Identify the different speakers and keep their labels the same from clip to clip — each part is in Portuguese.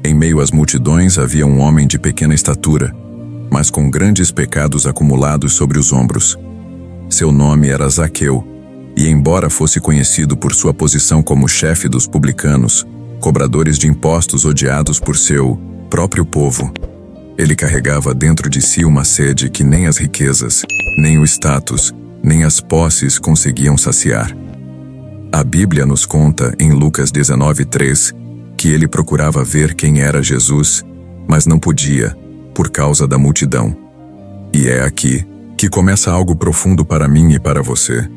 Speaker 1: Em meio às multidões havia um homem de pequena estatura, mas com grandes pecados acumulados sobre os ombros. Seu nome era Zaqueu, e embora fosse conhecido por sua posição como chefe dos publicanos, cobradores de impostos odiados por seu próprio povo, ele carregava dentro de si uma sede que nem as riquezas, nem o status, nem as posses conseguiam saciar. A Bíblia nos conta, em Lucas 19:3, que ele procurava ver quem era Jesus, mas não podia, por causa da multidão. E é aqui que começa algo profundo para mim e para você.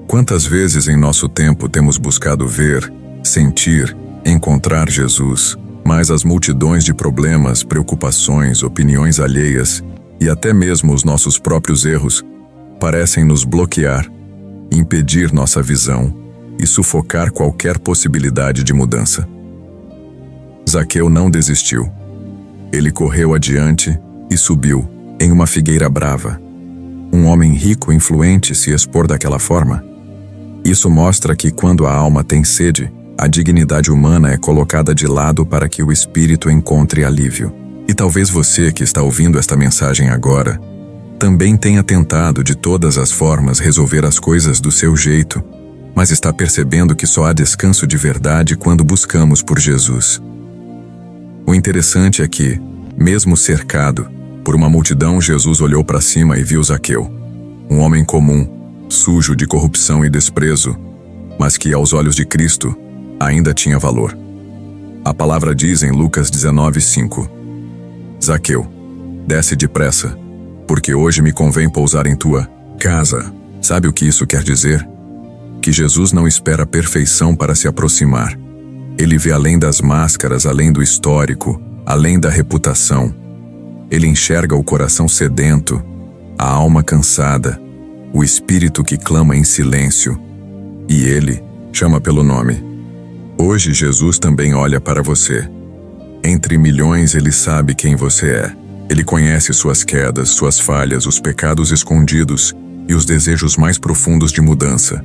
Speaker 1: Quantas vezes em nosso tempo temos buscado ver, sentir, encontrar Jesus, mas as multidões de problemas, preocupações, opiniões alheias e até mesmo os nossos próprios erros parecem nos bloquear, impedir nossa visão e sufocar qualquer possibilidade de mudança. Zaqueu não desistiu. Ele correu adiante e subiu em uma figueira brava. Um homem rico e influente se expor daquela forma? Isso mostra que quando a alma tem sede, a dignidade humana é colocada de lado para que o espírito encontre alívio. E talvez você que está ouvindo esta mensagem agora também tenha tentado de todas as formas resolver as coisas do seu jeito, mas está percebendo que só há descanso de verdade quando buscamos por Jesus. O interessante é que, mesmo cercado por uma multidão, Jesus olhou para cima e viu Zaqueu, um homem comum, sujo de corrupção e desprezo, mas que aos olhos de Cristo ainda tinha valor. A palavra diz em Lucas 19:5: Zaqueu, desce depressa, porque hoje me convém pousar em tua casa. Sabe o que isso quer dizer? Que Jesus não espera a perfeição para se aproximar. Ele vê além das máscaras, além do histórico, além da reputação. Ele enxerga o coração sedento, a alma cansada, o espírito que clama em silêncio, e ele chama pelo nome. Hoje Jesus também olha para você. Entre milhões ele sabe quem você é. Ele conhece suas quedas, suas falhas, os pecados escondidos e os desejos mais profundos de mudança.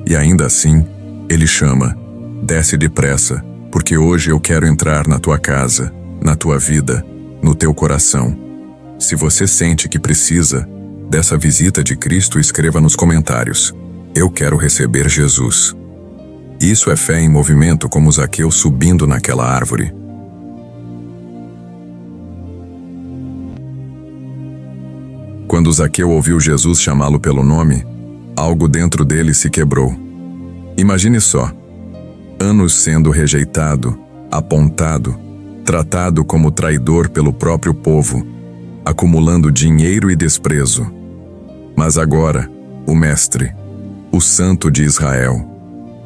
Speaker 1: E ainda assim, ele chama: desce depressa, porque hoje eu quero entrar na tua casa, na tua vida, no teu coração. Se você sente que precisa dessa visita de Cristo, escreva nos comentários: eu quero receber Jesus. Isso é fé em movimento, como Zaqueu subindo naquela árvore. Quando Zaqueu ouviu Jesus chamá-lo pelo nome, algo dentro dele se quebrou. Imagine só, anos sendo rejeitado, apontado, tratado como traidor pelo próprio povo, acumulando dinheiro e desprezo. Mas agora, o Mestre, o Santo de Israel,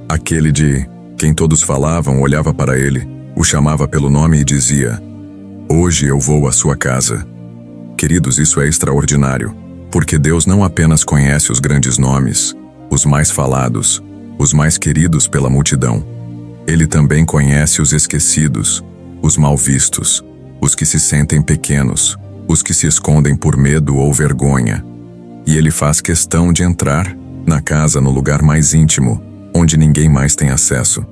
Speaker 1: aquele de quem todos falavam, olhava para ele, o chamava pelo nome e dizia: hoje eu vou à sua casa. Queridos, isso é extraordinário, porque Deus não apenas conhece os grandes nomes, os mais falados, os mais queridos pela multidão. Ele também conhece os esquecidos, os mal vistos, os que se sentem pequenos, os que se escondem por medo ou vergonha. E ele faz questão de entrar na casa, no lugar mais íntimo, onde ninguém mais tem acesso.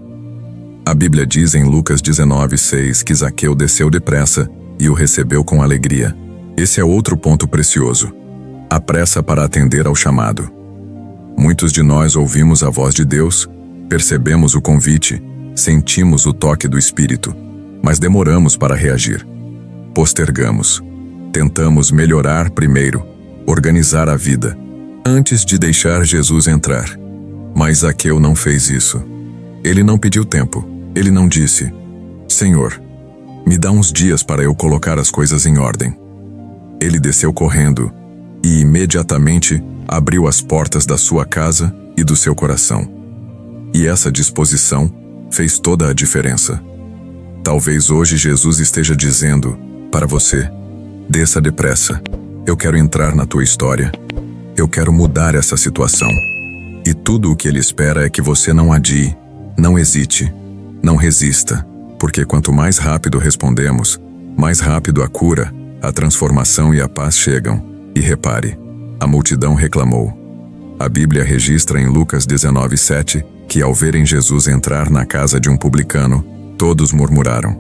Speaker 1: A Bíblia diz em Lucas 19:6 que Zaqueu desceu depressa e o recebeu com alegria. Esse é outro ponto precioso: a pressa para atender ao chamado. Muitos de nós ouvimos a voz de Deus, percebemos o convite, sentimos o toque do Espírito, mas demoramos para reagir. Postergamos. Tentamos melhorar primeiro, organizar a vida, antes de deixar Jesus entrar. Mas Zaqueu não fez isso. Ele não pediu tempo. Ele não disse: Senhor, me dá uns dias para eu colocar as coisas em ordem. Ele desceu correndo e imediatamente abriu as portas da sua casa e do seu coração. E essa disposição fez toda a diferença. Talvez hoje Jesus esteja dizendo para você: desça depressa. Eu quero entrar na tua história. Eu quero mudar essa situação. E tudo o que ele espera é que você não adie, não hesite, não resista, porque quanto mais rápido respondemos, mais rápido a cura, a transformação e a paz chegam. E repare, a multidão reclamou. A Bíblia registra em Lucas 19:7 que ao verem Jesus entrar na casa de um publicano, todos murmuraram.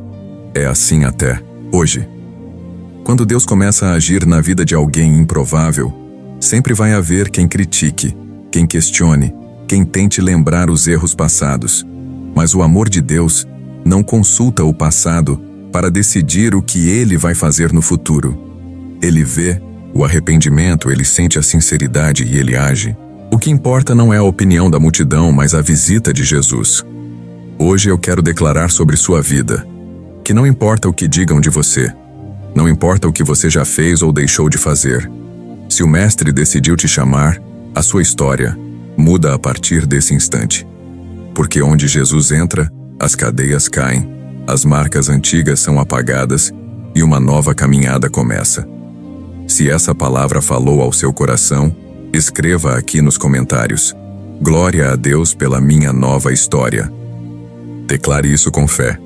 Speaker 1: É assim até hoje. Quando Deus começa a agir na vida de alguém improvável, sempre vai haver quem critique, quem questione, quem tente lembrar os erros passados. Mas o amor de Deus não consulta o passado para decidir o que Ele vai fazer no futuro. Ele vê o arrependimento, Ele sente a sinceridade e Ele age. O que importa não é a opinião da multidão, mas a visita de Jesus. Hoje eu quero declarar sobre sua vida que não importa o que digam de você, não importa o que você já fez ou deixou de fazer. Se o Mestre decidiu te chamar, a sua história muda a partir desse instante. Porque onde Jesus entra, as cadeias caem, as marcas antigas são apagadas e uma nova caminhada começa. Se essa palavra falou ao seu coração, escreva aqui nos comentários: glória a Deus pela minha nova história. Declare isso com fé.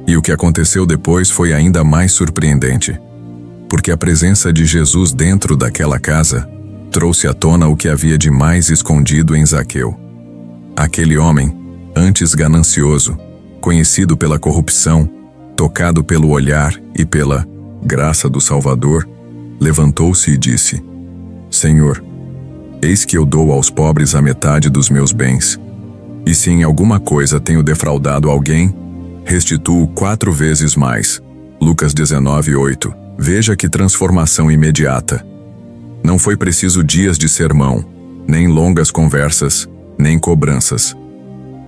Speaker 1: E o que aconteceu depois foi ainda mais surpreendente, porque a presença de Jesus dentro daquela casa trouxe à tona o que havia de mais escondido em Zaqueu. Aquele homem, antes ganancioso, conhecido pela corrupção, tocado pelo olhar e pela graça do Salvador, levantou-se e disse: Senhor, eis que eu dou aos pobres a metade dos meus bens, e se em alguma coisa tenho defraudado alguém, restituo 4 vezes mais. Lucas 19:8. Veja que transformação imediata. Não foi preciso dias de sermão, nem longas conversas, nem cobranças.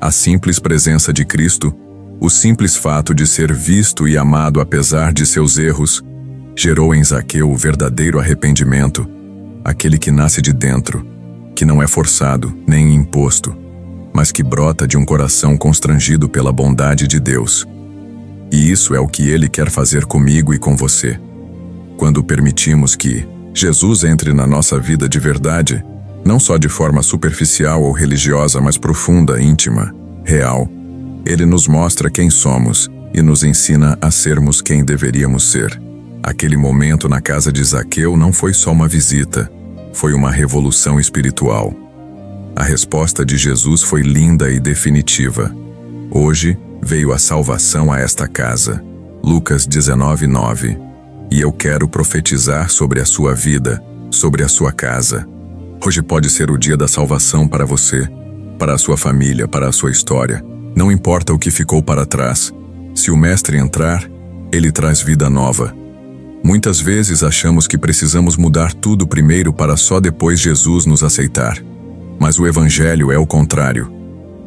Speaker 1: A simples presença de Cristo, o simples fato de ser visto e amado apesar de seus erros, gerou em Zaqueu o verdadeiro arrependimento, aquele que nasce de dentro, que não é forçado nem imposto, mas que brota de um coração constrangido pela bondade de Deus. E isso é o que Ele quer fazer comigo e com você. Quando permitimos que Jesus entre na nossa vida de verdade, não só de forma superficial ou religiosa, mas profunda, íntima, real, Ele nos mostra quem somos e nos ensina a sermos quem deveríamos ser. Aquele momento na casa de Zaqueu não foi só uma visita, foi uma revolução espiritual. A resposta de Jesus foi linda e definitiva. Hoje veio a salvação a esta casa. Lucas 19:9. E eu quero profetizar sobre a sua vida, sobre a sua casa. Hoje pode ser o dia da salvação para você, para a sua família, para a sua história. Não importa o que ficou para trás. Se o Mestre entrar, Ele traz vida nova. Muitas vezes achamos que precisamos mudar tudo primeiro para só depois Jesus nos aceitar. Mas o Evangelho é o contrário.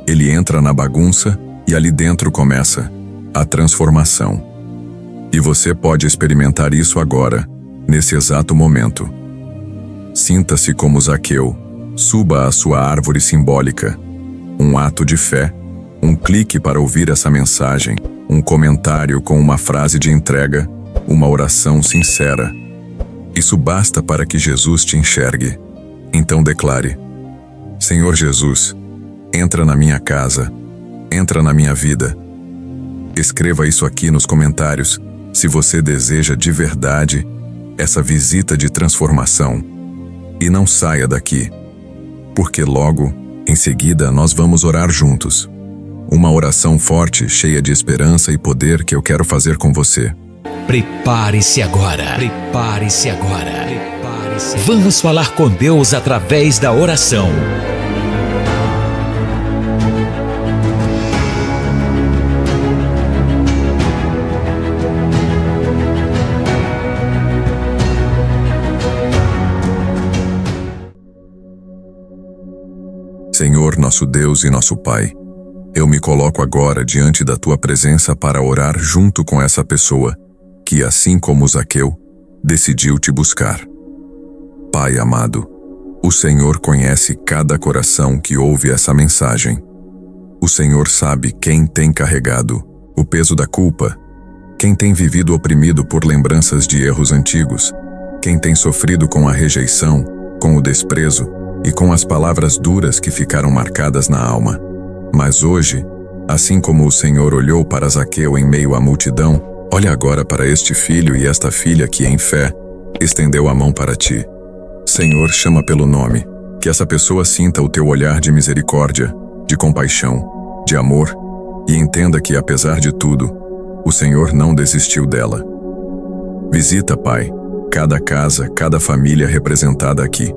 Speaker 1: Ele entra na bagunça e ali dentro começa a transformação. E você pode experimentar isso agora, nesse exato momento. Sinta-se como Zaqueu, suba à sua árvore simbólica. Um ato de fé, um clique para ouvir essa mensagem, um comentário com uma frase de entrega, uma oração sincera. Isso basta para que Jesus te enxergue. Então declare: Senhor Jesus, entra na minha casa, entra na minha vida. Escreva isso aqui nos comentários, se você deseja de verdade essa visita de transformação. E não saia daqui, porque logo, em seguida, nós vamos orar juntos. Uma oração forte, cheia de esperança e poder que eu quero fazer com você.
Speaker 2: Prepare-se agora. Prepare-se agora. Prepare-se. Vamos falar com Deus através da oração.
Speaker 1: Senhor, nosso Deus e nosso Pai, eu me coloco agora diante da Tua presença para orar junto com essa pessoa que, assim como Zaqueu, decidiu te buscar. Pai amado, o Senhor conhece cada coração que ouve essa mensagem. O Senhor sabe quem tem carregado o peso da culpa, quem tem vivido oprimido por lembranças de erros antigos, quem tem sofrido com a rejeição, com o desprezo e com as palavras duras que ficaram marcadas na alma. Mas hoje, assim como o Senhor olhou para Zaqueu em meio à multidão, olha agora para este filho e esta filha que, em fé, estendeu a mão para ti. Senhor, chama pelo nome, que essa pessoa sinta o teu olhar de misericórdia, de compaixão, de amor, E entenda que, apesar de tudo, o Senhor não desistiu dela. Visita, Pai, cada casa, cada família representada aqui.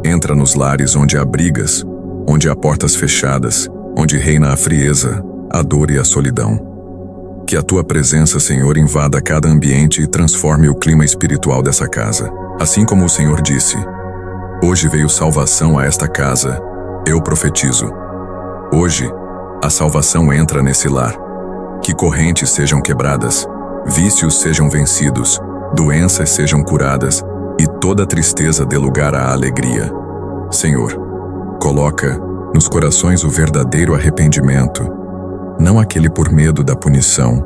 Speaker 1: Entra nos lares onde há brigas, onde há portas fechadas, onde reina a frieza, a dor e a solidão. Que a Tua presença, Senhor, invada cada ambiente e transforme o clima espiritual dessa casa. Assim como o Senhor disse, hoje veio salvação a esta casa, eu profetizo. Hoje, a salvação entra nesse lar. Que correntes sejam quebradas, vícios sejam vencidos, doenças sejam curadas e toda tristeza dê lugar à alegria. Senhor, coloca nos corações o verdadeiro arrependimento, não aquele por medo da punição,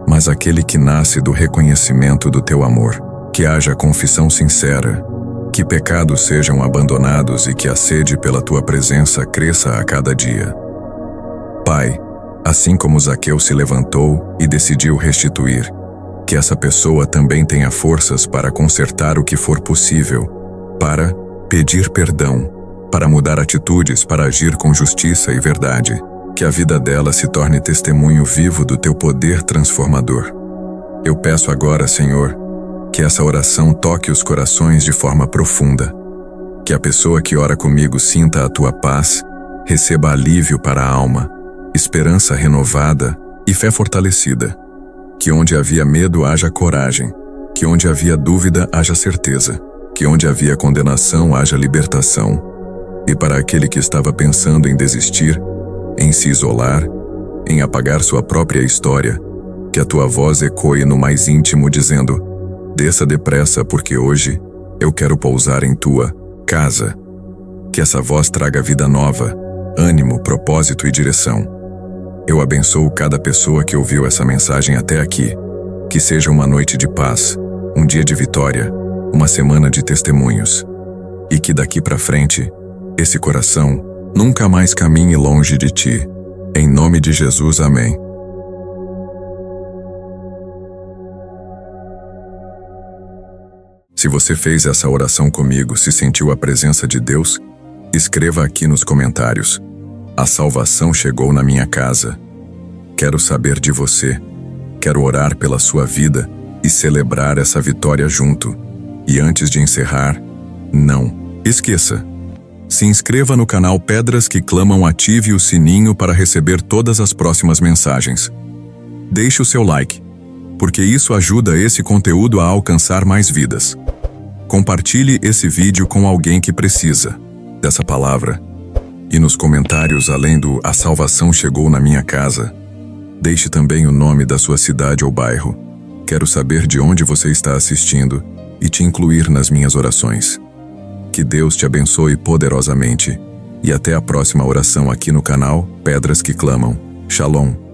Speaker 1: mas aquele que nasce do reconhecimento do Teu amor. Que haja confissão sincera, que pecados sejam abandonados e que a sede pela Tua presença cresça a cada dia. Pai, assim como Zaqueu se levantou e decidiu restituir, que essa pessoa também tenha forças para consertar o que for possível, para pedir perdão, para mudar atitudes, para agir com justiça e verdade. Que a vida dela se torne testemunho vivo do Teu poder transformador. Eu peço agora, Senhor, que essa oração toque os corações de forma profunda. Que a pessoa que ora comigo sinta a Tua paz, receba alívio para a alma, esperança renovada e fé fortalecida. Que onde havia medo haja coragem, que onde havia dúvida haja certeza, que onde havia condenação haja libertação. E para aquele que estava pensando em desistir, em se isolar, em apagar sua própria história, que a Tua voz ecoe no mais íntimo dizendo, desça depressa porque hoje eu quero pousar em Tua casa. Que essa voz traga vida nova, ânimo, propósito e direção. Eu abençoo cada pessoa que ouviu essa mensagem até aqui. Que seja uma noite de paz, um dia de vitória, uma semana de testemunhos. E que daqui para frente, esse coração nunca mais caminhe longe de Ti. Em nome de Jesus, amém. Se você fez essa oração comigo, se sentiu a presença de Deus, escreva aqui nos comentários. A salvação chegou na minha casa. Quero saber de você. Quero orar pela sua vida e celebrar essa vitória junto. E antes de encerrar, não esqueça. Se inscreva no canal Pedras que Clamam, ative o sininho para receber todas as próximas mensagens. Deixe o seu like, porque isso ajuda esse conteúdo a alcançar mais vidas. Compartilhe esse vídeo com alguém que precisa dessa palavra. E nos comentários, além do "A salvação chegou na minha casa", deixe também o nome da sua cidade ou bairro. Quero saber de onde você está assistindo e te incluir nas minhas orações. Que Deus te abençoe poderosamente. E até a próxima oração aqui no canal Pedras que Clamam. Shalom.